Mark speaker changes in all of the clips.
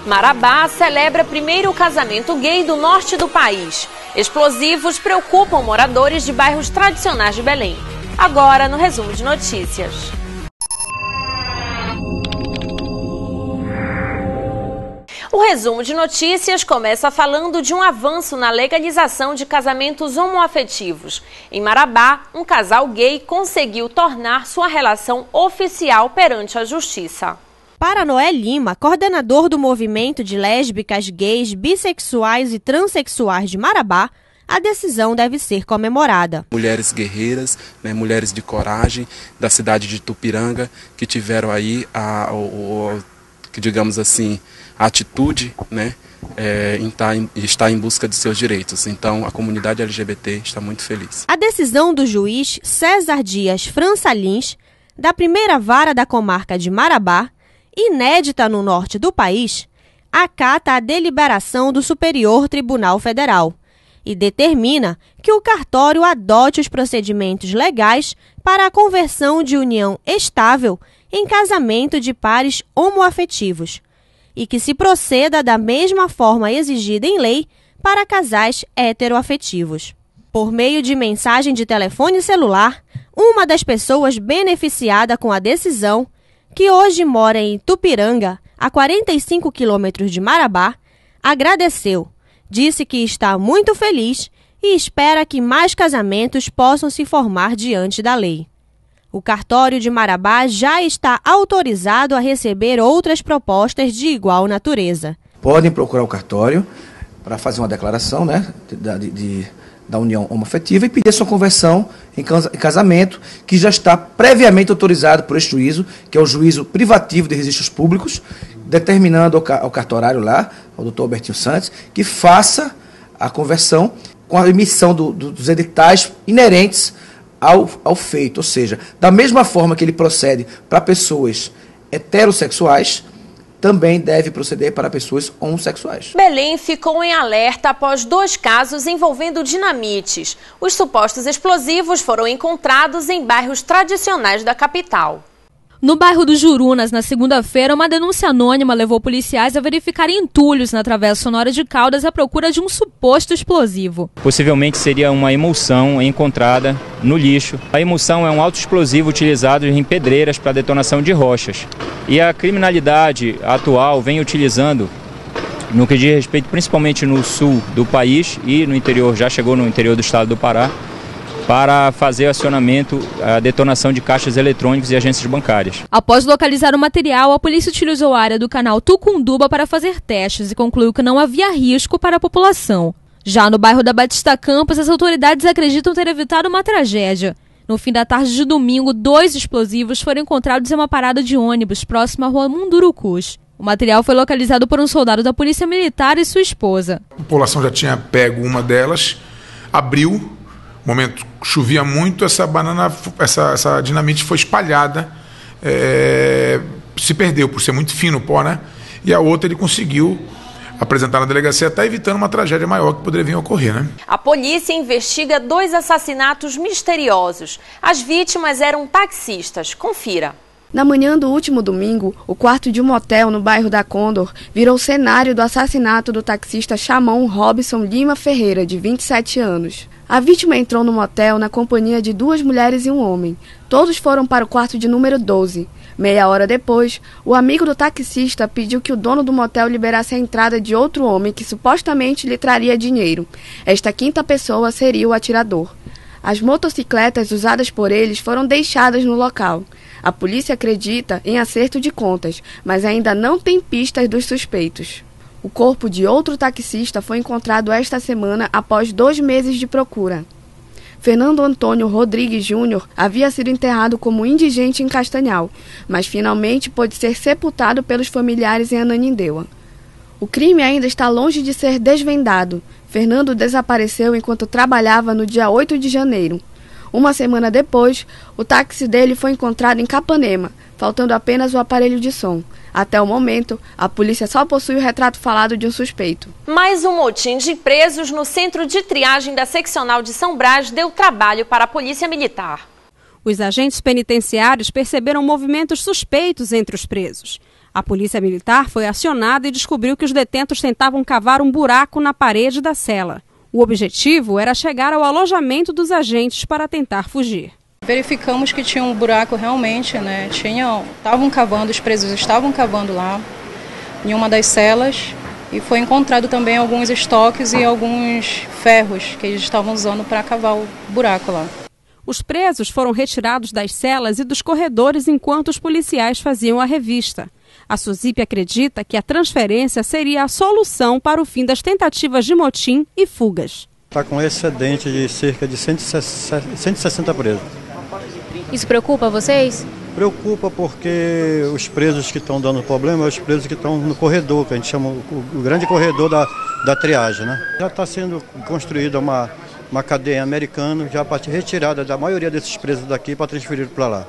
Speaker 1: Marabá celebra primeiro casamento gay do norte do país. Explosivos preocupam moradores de bairros tradicionais de Belém. Agora no resumo de notícias. O resumo de notícias começa falando de um avanço na legalização de casamentos homoafetivos. Em Marabá, um casal gay conseguiu tornar sua relação oficial perante a justiça.
Speaker 2: Para Noé Lima, coordenador do movimento de lésbicas, gays, bissexuais e transexuais de Marabá, a decisão deve ser comemorada.
Speaker 3: Mulheres guerreiras, mulheres de coragem da cidade de Tupiranga, que tiveram aí digamos assim, a atitude, em estar em busca de seus direitos. Então, a comunidade LGBT está muito feliz.
Speaker 2: A decisão do juiz César Dias França Lins, da primeira vara da comarca de Marabá, inédita no norte do país, acata a deliberação do Superior Tribunal Federal e determina que o cartório adote os procedimentos legais para a conversão de união estável em casamento de pares homoafetivos e que se proceda da mesma forma exigida em lei para casais heteroafetivos. Por meio de mensagem de telefone celular, uma das pessoas beneficiada com a decisão, que hoje mora em Tupiranga, a 45 quilômetros de Marabá, agradeceu, disse que está muito feliz e espera que mais casamentos possam se formar diante da lei. O cartório de Marabá já está autorizado a receber outras propostas de igual natureza.
Speaker 4: Podem procurar o cartório para fazer uma declaração da união homoafetiva e pedir sua conversão em casamento, que já está previamente autorizado por este juízo, que é o juízo privativo de registros públicos, determinando ao cartorário lá, ao doutor Albertinho Santos, que faça a conversão com a emissão dos editais inerentes ao feito. Ou seja, da mesma forma que ele procede para pessoas heterossexuais, também deve proceder para pessoas homossexuais.
Speaker 1: Belém ficou em alerta após 2 casos envolvendo dinamites. Os supostos explosivos foram encontrados em bairros tradicionais da capital.
Speaker 5: No bairro do Jurunas, na segunda-feira, uma denúncia anônima levou policiais a verificarem entulhos na Travessa Honório de Caldas à procura de um suposto explosivo.
Speaker 6: Possivelmente seria uma emulsão encontrada no lixo. A emulsão é um autoexplosivo utilizado em pedreiras para detonação de rochas. E a criminalidade atual vem utilizando, no que diz respeito principalmente no sul do país e no interior, já chegou no interior do estado do Pará, para fazer acionamento, a detonação de caixas eletrônicos e agências bancárias.
Speaker 5: Após localizar o material, a polícia utilizou a área do canal Tucunduba para fazer testes e concluiu que não havia risco para a população. Já no bairro da Batista Campos, as autoridades acreditam ter evitado uma tragédia. No fim da tarde de domingo, 2 explosivos foram encontrados em uma parada de ônibus próxima à rua Mundurucus. O material foi localizado por um soldado da Polícia Militar e sua esposa.
Speaker 7: A população já tinha pego uma delas, abriu. No momento chovia muito, essa dinamite foi espalhada, se perdeu por ser muito fino o pó, E a outra ele conseguiu apresentar na delegacia, até evitando uma tragédia maior que poderia vir a ocorrer,
Speaker 1: A polícia investiga 2 assassinatos misteriosos. As vítimas eram taxistas. Confira.
Speaker 8: Na manhã do último domingo, o quarto de um motel no bairro da Condor virou cenário do assassinato do taxista Chamon Robson Lima Ferreira, de 27 anos. A vítima entrou no motel na companhia de 2 mulheres e um homem. Todos foram para o quarto de número 12. Meia hora depois, o amigo do taxista pediu que o dono do motel liberasse a entrada de outro homem que supostamente lhe traria dinheiro. Esta 5ª pessoa seria o atirador. As motocicletas usadas por eles foram deixadas no local. A polícia acredita em acerto de contas, mas ainda não tem pistas dos suspeitos. O corpo de outro taxista foi encontrado esta semana após 2 meses de procura. Fernando Antônio Rodrigues Júnior havia sido enterrado como indigente em Castanhal, mas finalmente pôde ser sepultado pelos familiares em Ananindeua. O crime ainda está longe de ser desvendado. Fernando desapareceu enquanto trabalhava no dia 8 de janeiro. Uma semana depois, o táxi dele foi encontrado em Capanema, faltando apenas o aparelho de som. Até o momento, a polícia só possui o retrato falado de um suspeito.
Speaker 1: Mais um motim de presos no centro de triagem da seccional de São Brás deu trabalho para a Polícia Militar.
Speaker 9: Os agentes penitenciários perceberam movimentos suspeitos entre os presos. A polícia militar foi acionada e descobriu que os detentos tentavam cavar um buraco na parede da cela. O objetivo era chegar ao alojamento dos agentes para tentar fugir.
Speaker 10: Verificamos que tinha um buraco realmente, né? Estavam cavando, os presos estavam cavando lá, em uma das celas, e foi encontrado também alguns estoques e alguns ferros que eles estavam usando para cavar o buraco lá.
Speaker 9: Os presos foram retirados das celas e dos corredores enquanto os policiais faziam a revista. A SUSIP acredita que a transferência seria a solução para o fim das tentativas de motim e fugas.
Speaker 11: Está com excedente de cerca de 160 presos.
Speaker 5: Isso preocupa vocês?
Speaker 11: Preocupa porque os presos que estão dando problema são os presos que estão no corredor, que a gente chama o grande corredor da triagem, né? Já está sendo construída uma cadeia americana, já para retirada da maioria desses presos daqui para transferir para lá.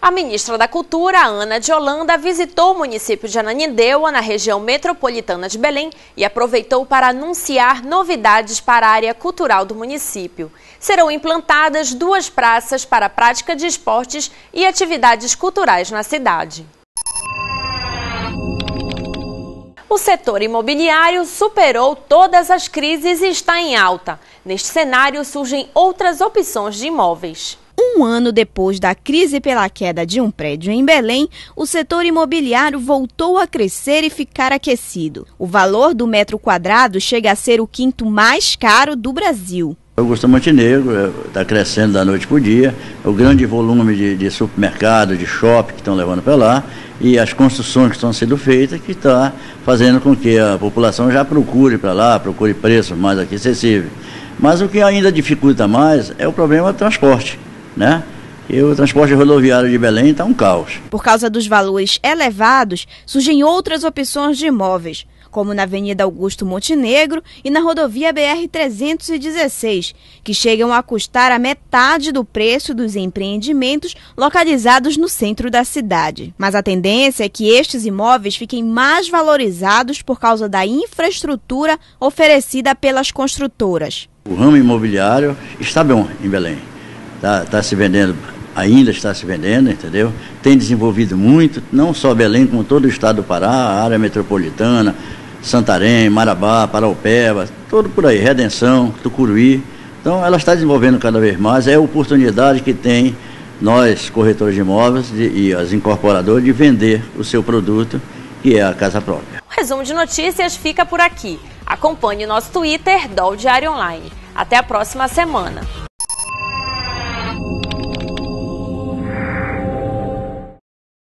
Speaker 1: A ministra da Cultura, Ana de Holanda, visitou o município de Ananindeua, na região metropolitana de Belém, e aproveitou para anunciar novidades para a área cultural do município. Serão implantadas 2 praças para a prática de esportes e atividades culturais na cidade. O setor imobiliário superou todas as crises e está em alta. Neste cenário surgem outras opções de imóveis.
Speaker 12: Um ano depois da crise pela queda de um prédio em Belém, o setor imobiliário voltou a crescer e ficar aquecido. O valor do metro quadrado chega a ser o 5º mais caro do Brasil.
Speaker 13: Augusta Montenegro está crescendo da noite para o dia, o grande volume de supermercado, de shopping que estão levando para lá e as construções que estão sendo feitas que está fazendo com que a população já procure para lá, procure preços mais acessíveis. Mas o que ainda dificulta mais é o problema do transporte, né? E o transporte rodoviário de Belém está um caos.
Speaker 12: Por causa dos valores elevados, surgem outras opções de imóveis, como na Avenida Augusto Montenegro e na rodovia BR-316, que chegam a custar a metade do preço dos empreendimentos localizados no centro da cidade. Mas a tendência é que estes imóveis fiquem mais valorizados por causa da infraestrutura oferecida pelas construtoras.
Speaker 13: O ramo imobiliário está bom em Belém. Está se vendendo, ainda está se vendendo, entendeu? Tem desenvolvido muito, não só Belém, como todo o estado do Pará, a área metropolitana, Santarém, Marabá, Paraupeba, todo por aí, Redenção, Tucuruí. Então ela está desenvolvendo cada vez mais, é a oportunidade que tem nós, corretores de imóveis e as incorporadoras, de vender o seu produto, que é a casa própria.
Speaker 1: O resumo de notícias fica por aqui. Acompanhe o nosso Twitter, DOL Diário Online. Até a próxima semana.